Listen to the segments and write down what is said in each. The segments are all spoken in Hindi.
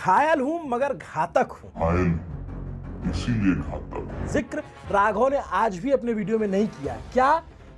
घायल हूं मगर घातक हूं। घायल इसीलिए घातक। जिक्र राघव ने आज भी अपने वीडियो में नहीं किया। क्या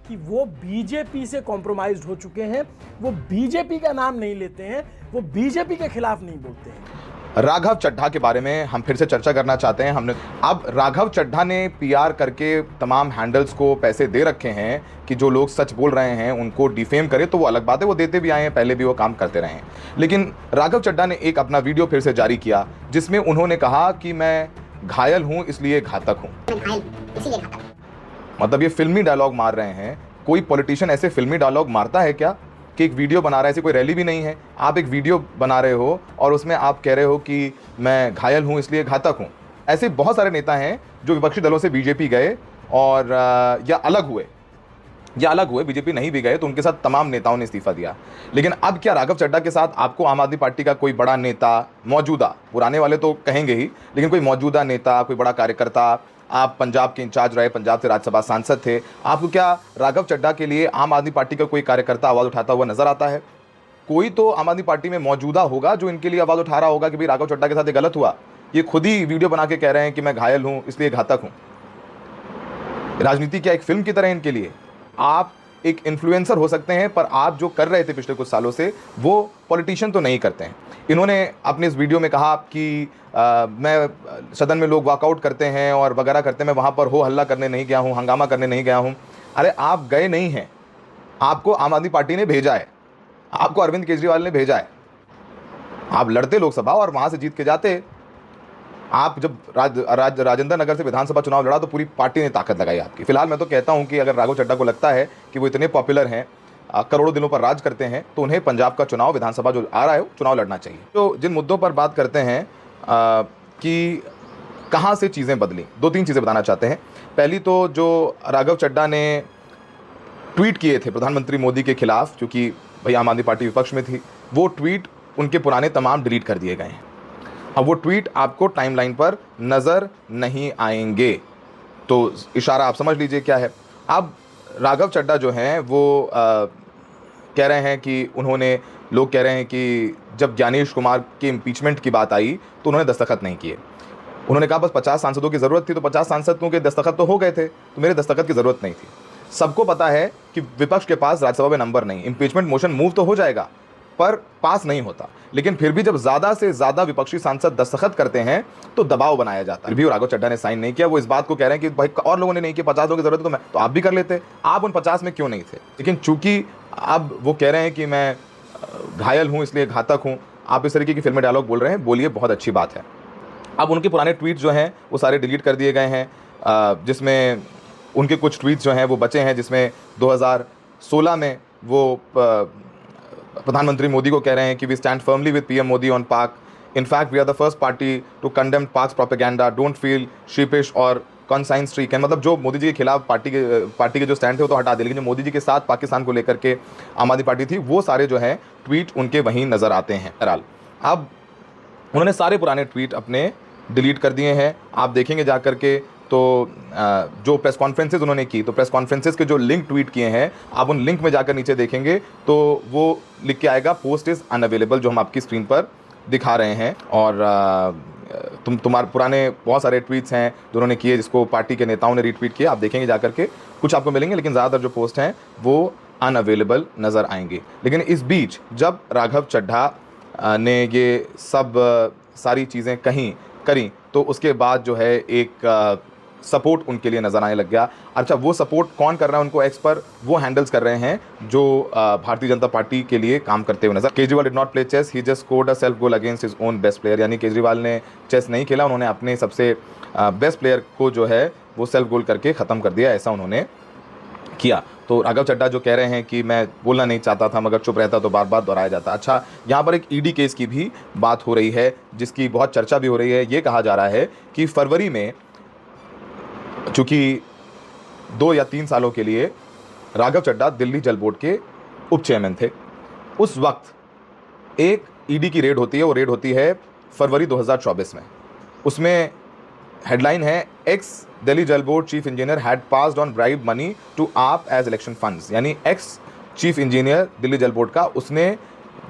कि वो बीजेपी से कॉम्प्रोमाइज्ड हो चुके हैं, वो बीजेपी का नाम नहीं लेते हैं, वो बीजेपी के खिलाफ नहीं बोलते हैं। राघव चड्ढा के बारे में हम फिर से चर्चा करना चाहते हैं। अब राघव चड्ढा ने पीआर करके तमाम हैंडल्स को पैसे दे रखे हैं कि जो लोग सच बोल रहे हैं उनको डिफेम करे, तो वो अलग बात है, वो देते भी आए हैं, पहले भी वो काम करते रहे हैं। लेकिन राघव चड्ढा ने एक अपना वीडियो फिर से जारी किया जिसमें उन्होंने कहा कि मैं घायल हूं इसलिए घातक हूं। मतलब ये फिल्मी डायलॉग मार रहे हैं। कोई पॉलिटिशियन ऐसे फिल्मी डायलॉग मारता है क्या कि एक वीडियो बना रहा है, ऐसी कोई रैली भी नहीं है, आप एक वीडियो बना रहे हो और उसमें आप कह रहे हो कि मैं घायल हूं इसलिए घातक हूं। ऐसे बहुत सारे नेता हैं जो विपक्षी दलों से बीजेपी गए और या अलग हुए, बीजेपी नहीं भी गए तो उनके साथ तमाम नेताओं ने इस्तीफा दिया। लेकिन अब क्या राघव चड्ढा के साथ आपको आम आदमी पार्टी का कोई बड़ा नेता, मौजूदा, पुराने वाले तो कहेंगे ही, लेकिन कोई मौजूदा नेता, कोई बड़ा कार्यकर्ता, आप पंजाब के इंचार्ज रहे, पंजाब से राज्यसभा सांसद थे, आपको क्या राघव चड्ढा के लिए आम आदमी पार्टी का कोई कार्यकर्ता आवाज़ उठाता हुआ नजर आता है? कोई तो आम आदमी पार्टी में मौजूदा होगा जो इनके लिए आवाज़ उठा रहा होगा कि भाई राघव चड्ढा के साथ ये गलत हुआ। ये खुद ही वीडियो बना के कह रहे हैं कि मैं घायल हूं इसलिए घातक हूं। राजनीति क्या एक फिल्म की तरह इनके लिए? आप एक इन्फ्लुएंसर हो सकते हैं, पर आप जो कर रहे थे पिछले कुछ सालों से वो पॉलिटिशियन तो नहीं करते हैं। इन्होंने अपने इस वीडियो में कहा कि मैं सदन में लोग वॉकआउट करते हैं और वगैरह करते हैं, मैं वहाँ पर हो हल्ला करने नहीं गया हूँ, हंगामा करने नहीं गया हूँ। अरे आप गए नहीं हैं, आपको आम आदमी पार्टी ने भेजा है, आपको अरविंद केजरीवाल ने भेजा है। आप लड़ते लोकसभा और वहाँ से जीत के जाते। आप जब राजेंद्र नगर से विधानसभा चुनाव लड़ा तो पूरी पार्टी ने ताकत लगाई आपकी। फिलहाल मैं तो कहता हूं कि अगर राघव चड्ढा को लगता है कि वो इतने पॉपुलर हैं, करोड़ों दिलों पर राज करते हैं, तो उन्हें पंजाब का चुनाव, विधानसभा जो आ रहा है, चुनाव लड़ना चाहिए। तो जिन मुद्दों पर बात करते हैं कि कहाँ से चीज़ें बदली, 2-3 चीज़ें बताना चाहते हैं। पहली तो जो राघव चड्ढा ने ट्वीट किए थे प्रधानमंत्री मोदी के खिलाफ, क्योंकि भाई आम आदमी पार्टी विपक्ष में थी, वो ट्वीट उनके पुराने तमाम डिलीट कर दिए गए हैं। अब वो ट्वीट आपको टाइमलाइन पर नज़र नहीं आएंगे, तो इशारा आप समझ लीजिए क्या है। अब राघव चड्ढा जो हैं वो कह रहे हैं कि लोग कह रहे हैं कि जब ज्ञानेश कुमार के इम्पीचमेंट की बात आई तो उन्होंने दस्तखत नहीं किए। उन्होंने कहा बस 50 सांसदों की ज़रूरत थी, तो 50 सांसदों के दस्तखत तो हो गए थे, तो मेरे दस्तखत की ज़रूरत नहीं थी। सबको पता है कि विपक्ष के पास राज्यसभा में नंबर नहीं, इम्पीचमेंट मोशन मूव तो हो जाएगा पर पास नहीं होता। लेकिन फिर भी जब ज़्यादा से ज़्यादा विपक्षी सांसद दस्तखत करते हैं तो दबाव बनाया जाता है। फिर भी राघव चड्ढा ने साइन नहीं किया। वो इस बात को कह रहे हैं कि भाई और लोगों ने नहीं किया, 50 लोगों की जरूरत तो आप भी कर लेते, आप उन 50 में क्यों नहीं थे? लेकिन चूंकि अब वो कह रहे हैं कि मैं घायल हूँ इसलिए घातक हूँ, आप इस तरीके की फिल्मी डायलॉग बोल रहे हैं, बोलिए, बहुत अच्छी बात है। अब उनके पुराने ट्वीट जो हैं वो सारे डिलीट कर दिए गए हैं, जिसमें उनके कुछ ट्वीट्स जो हैं वो बचे हैं, जिसमें 2016 में वो प्रधानमंत्री मोदी को कह रहे हैं कि we stand firmly with PM Modi on Pak, in fact we are the first party to condemn Pak's propaganda, don't feel sheepish or consign streak. मतलब जो मोदी जी के खिलाफ पार्टी के जो स्टैंड थे वो तो हटा दिए, लेकिन जो मोदी जी के साथ पाकिस्तान को लेकर के आम आदमी पार्टी थी, वो सारे जो हैं ट्वीट उनके वहीं नज़र आते हैं। बहरहाल अब उन्होंने सारे पुराने ट्वीट अपने डिलीट कर दिए हैं। आप देखेंगे जा करके तो जो प्रेस कॉन्फ्रेंसेज उन्होंने की, तो प्रेस कॉन्फ्रेंसेज के जो लिंक ट्वीट किए हैं, आप उन लिंक में जाकर नीचे देखेंगे तो वो लिख के आएगा पोस्ट इज़ अनअवेलेबल, जो हम आपकी स्क्रीन पर दिखा रहे हैं। और तुम्हारे पुराने बहुत सारे ट्वीट्स हैं जो उन्होंने किए, जिसको पार्टी के नेताओं ने रीट्वीट किया, आप देखेंगे जा करके कुछ आपको मिलेंगे, लेकिन ज़्यादातर जो पोस्ट हैं वो अनअवेलेबल नज़र आएंगे। लेकिन इस बीच जब राघव चड्ढा ने ये सब सारी चीज़ें करी तो उसके बाद जो है एक सपोर्ट उनके लिए नज़र आने लग गया। अच्छा, वो सपोर्ट कौन कर रहा है उनको? एक्स पर वो हैंडल्स कर रहे हैं जो भारतीय जनता पार्टी के लिए काम करते हुए नजर। Kejriwal did not play chess, he just scored a self goal against his own best player. यानी केजरीवाल ने चेस नहीं खेला, उन्होंने अपने सबसे बेस्ट प्लेयर को जो है वो सेल्फ गोल करके ख़त्म कर दिया, ऐसा उन्होंने किया। तो राघव चड्ढा जो कह रहे हैं कि मैं बोलना नहीं चाहता था मगर चुप रहता तो बार बार दोहराया जाता। अच्छा, यहाँ पर एक ईडी केस की भी बात हो रही है जिसकी बहुत चर्चा भी हो रही है। ये कहा जा रहा है कि फरवरी में, चूंकि 2 या 3 सालों के लिए राघव चड्ढा दिल्ली जल बोर्ड के उप चेयरमैन थे, उस वक्त एक ईडी की रेड होती है, वो रेड होती है फरवरी 2024 में। उसमें हेडलाइन है, ex Delhi Jal board chief engineer had passed on bribe money to AAP as election funds. यानी ex chief engineer Delhi Jal board का, उसने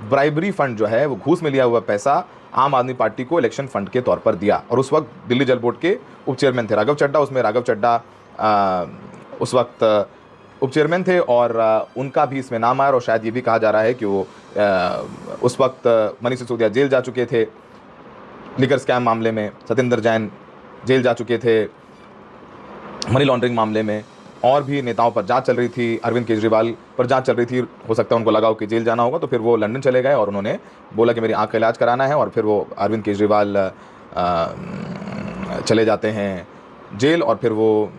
ब्राइबरी फंड जो है वो घूस में लिया हुआ पैसा आम आदमी पार्टी को इलेक्शन फंड के तौर पर दिया। और उस वक्त दिल्ली जल बोर्ड के उप चेयरमैन थे राघव चड्ढा। उसमें राघव चड्ढा उस वक्त उप चेयरमैन थे और उनका भी इसमें नाम आया। और शायद ये भी कहा जा रहा है कि वो उस वक्त मनीष सिसोदिया जेल जा चुके थे लिकर स्कैम मामले में, सत्येंद्र जैन जेल जा चुके थे मनी लॉन्ड्रिंग मामले में, और भी नेताओं पर जांच चल रही थी, अरविंद केजरीवाल पर जांच चल रही थी। हो सकता है उनको लगा हो कि जेल जाना होगा, तो फिर वो लंदन चले गए और उन्होंने बोला कि मेरी आँख का इलाज कराना है। और फिर वो अरविंद केजरीवाल चले जाते हैं जेल और फिर वो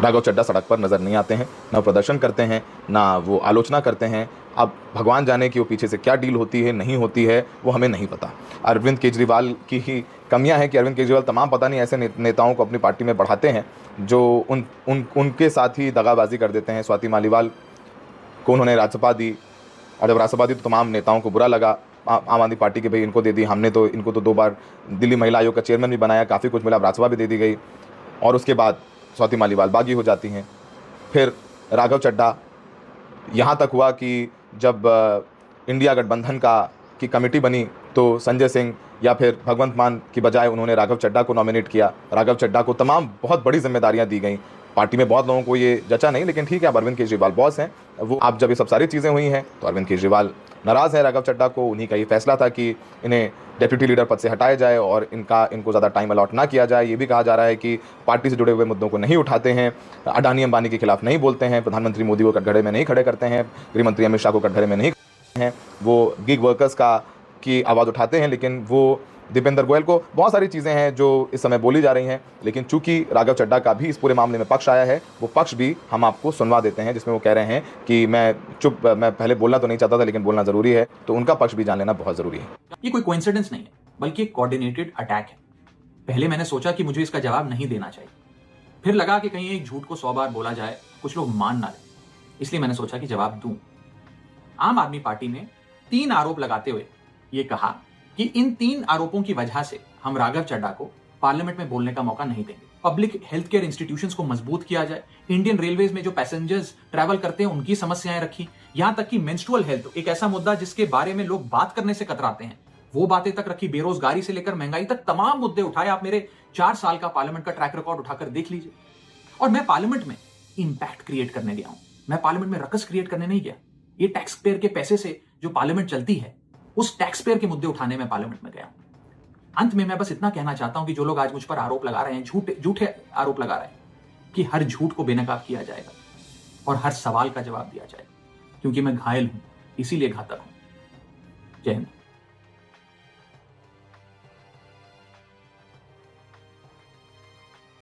राघव चड्ढा सड़क पर नज़र नहीं आते हैं, ना प्रदर्शन करते हैं, ना वो आलोचना करते हैं। अब भगवान जाने कि वो पीछे से क्या डील होती है नहीं होती है, वो हमें नहीं पता। अरविंद केजरीवाल की ही कमियां हैं कि अरविंद केजरीवाल तमाम पता नहीं ऐसे नेताओं को अपनी पार्टी में बढ़ाते हैं जो उनके साथ ही दगाबाजी कर देते हैं। स्वाति मालीवाल को उन्होंने राज्यसभा दी, और जब राज्यसभा दी तो तमाम नेताओं को बुरा लगा आम आदमी पार्टी के, भाई इनको दे दी हमने, तो इनको तो 2 बार दिल्ली महिला आयोग का चेयरमैन भी बनाया, काफ़ी कुछ मिला, राज्यसभा भी दे दी गई। और उसके बाद स्वाति मालीवाल बागी हो जाती हैं। फिर राघव चड्ढा यहाँ तक हुआ कि जब इंडिया गठबंधन की कमेटी बनी तो संजय सिंह या फिर भगवंत मान की बजाय उन्होंने राघव चड्ढा को नॉमिनेट किया। राघव चड्ढा को तमाम बहुत बड़ी जिम्मेदारियां दी गई। पार्टी में बहुत लोगों को ये जचा नहीं, लेकिन ठीक है, अब अरविंद केजरीवाल बॉस हैं। वो अब जब ये सब सारी चीज़ें हुई हैं तो अरविंद केजरीवाल नाराज़ है राघव चड्ढा को। उन्हीं का ये फैसला था कि इन्हें डेप्यूटी लीडर पद से हटाया जाए और इनको ज़्यादा टाइम अलॉट ना किया जाए। ये भी कहा जा रहा है कि पार्टी से जुड़े हुए मुद्दों को नहीं उठाते हैं, अडानी अंबानी के खिलाफ नहीं बोलते हैं, प्रधानमंत्री मोदी को कटघरे में नहीं खड़े करते हैं, गृहमंत्री अमित शाह को कटघरे में नहीं हैं, वो गिग वर्कर्स की आवाज़ उठाते हैं। लेकिन वो दीपेंद्र गोयल को बहुत सारी चीज़ें हैं जो इस समय बोली जा रही हैं, लेकिन चूंकि राघव चड्ढा का भी इस पूरे मामले में पक्ष आया है, वो पक्ष भी हम आपको सुनवा देते हैं, जिसमें वो कह रहे हैं कि मैं पहले बोलना तो नहीं चाहता था लेकिन बोलना ज़रूरी है, तो उनका पक्ष भी जान लेना बहुत ज़रूरी है। ये कोई कोइंसिडेंस नहीं है, बल्कि एक कोऑर्डिनेटेड अटैक है। पहले मैंने सोचा कि मुझे इसका जवाब नहीं देना चाहिए, फिर लगा कि कहीं एक झूठ को 100 बार बोला जाए, कुछ लोग मान ना लें, इसलिए मैंने सोचा कि जवाब दूं। आम आदमी पार्टी ने 3 आरोप लगाते हुए ये कहा कि इन 3 आरोपों की वजह से हम राघव चड्ढा को पार्लियामेंट में बोलने का मौका नहीं देंगे। पब्लिक हेल्थ केयर इंस्टीट्यूशंस को मजबूत किया जाए, इंडियन रेलवेज में जो पैसेंजर्स ट्रैवल करते हैं उनकी समस्याएं रखी, यहां तक कि मेंस्ट्रुअल हेल्थ, एक ऐसा मुद्दा जिसके बारे में लोग बात करने से कतराते हैं, वो बातें तक रखी। बेरोजगारी से लेकर महंगाई तक तमाम मुद्दे उठाए। आप मेरे 4 साल का पार्लियामेंट का ट्रैक रिकॉर्ड उठाकर देख लीजिए। और मैं पार्लियामेंट में इंपैक्ट क्रिएट करने गया हूं, मैं पार्लियामेंट में रकस क्रिएट करने नहीं गया। ये टैक्स पेयर के पैसे से जो पार्लियामेंट चलती है, उस टैक्स पेयर के मुद्दे उठाने में पार्लियामेंट में गया हूं। अंत में मैं बस इतना कहना चाहता हूं कि जो लोग आज मुझ पर आरोप लगा रहे हैं, झूठे आरोप लगा रहे हैं, कि हर झूठ को बेनकाब किया जाएगा और हर सवाल का जवाब दिया जाएगा, क्योंकि मैं घायल हूं, इसीलिए घातक हूं। जय हिंद।